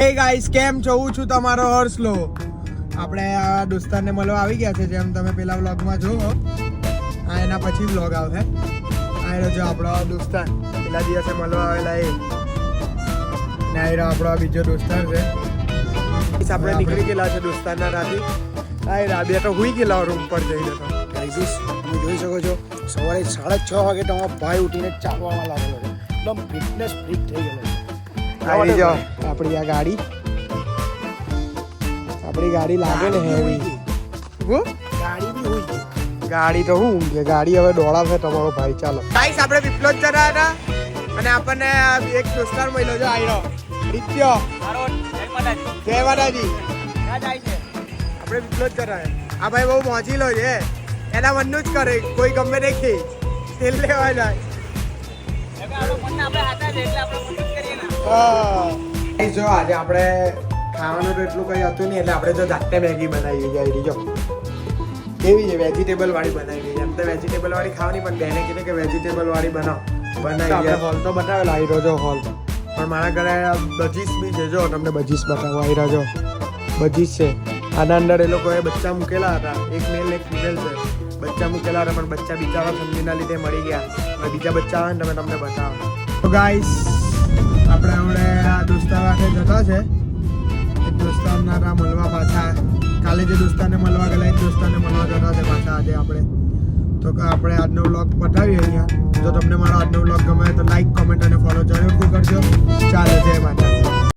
હે ગાઈસ, કેમ છો? હું છું તમારો હર્ષલો. આપણે આ દોસ્તારને મળવા આવી ગયા છે, જેમ તમે પેલા વ્લોગમાં જોવો. આ એના પછી વ્લોગ આવશે. આ જો આપણો દોસ્તાર પેલા દિવસે મળવા આવેલા એ ને આ આપણો બીજો દોસ્તાર છે. આપણે નીકળી ગયેલા છે દોસ્તારના રાતે. આ રાબે તો હુઈ ગયેલા રૂમ પર જઈને. તો ગાઈસ, તમે જોઈ શકો છો સવારે 6:30 વાગે તો અમારો ભાઈ ઉઠીને ચાલવામાં લાગેલો છે. એકદમ ફિટનેસ ફ્રીક થઈ ગયેલો છે. આવી જો આપણી આ ગાડી લાગે ને હેવી. ગાડી બી હોય છે. ગાડી તો હું ઊંઘે, ગાડી હવે દોડાવે તમારો ભાઈ. ચાલો ગાઈસ, આપણે વિપ્લોજ જતા હતા અને આપણને એક દોસ્તાર મળ્યો છે. આયરો નિત્ય જય માતાજી. આપણે વિપ્લોજ જતા. આ ભાઈ બહુ મોજીલો છે, એના મનનું જ કરે. કોઈ ગમે તે ખે તેલ લેવા જાય. જો આજે આપણે ખાવાનું તો એટલું કઈ હતું નહીં, એટલે આપણે જો જાતે મેગી બનાવી જાય. જો કેવી છે, વેજીટેબલ વાળી બનાવી. એમ તો વેજીટેબલ વાળી ખાવાની, પણ બેને કીધું કે વેજીટેબલ વાળી બનાવી. હોલ તો બતાવેલો આયરો જો હોલ, પણ મારા ઘરે બજીસ બી છે. જો તમને બજીસ બતાવો. આયરા જો બજીસ છે. આના અંદર એ લોકોએ બચ્ચા મૂકેલા હતા. એક મેલ એક ફિમેલ છે. બચ્ચા મૂકેલા હતા, પણ બચ્ચા બિચારા ઠંડીના લીધે મરી ગયા. હવે બીજા બચ્ચા આવે ને તમે તમને બતાવો. તો ગાઈસ, આપણે હમણે આ દોસ્તાર સાથે જતા છે. એક દોસ્તારના મળવા પાછા. કાલે જે દોસ્તારને મળવા ગયેલા એ દોસ્તારને મળવા જતા છે પાછા આજે આપણે. તો આપણે આજનો વ્લોગ પતાવીએ અહીંયા. જો તમને મારો આજનો વ્લોગ ગમે તો લાઈક, કોમેન્ટ અને ફોલો જરૂરથી કરજો. ચાલો, જય માતા.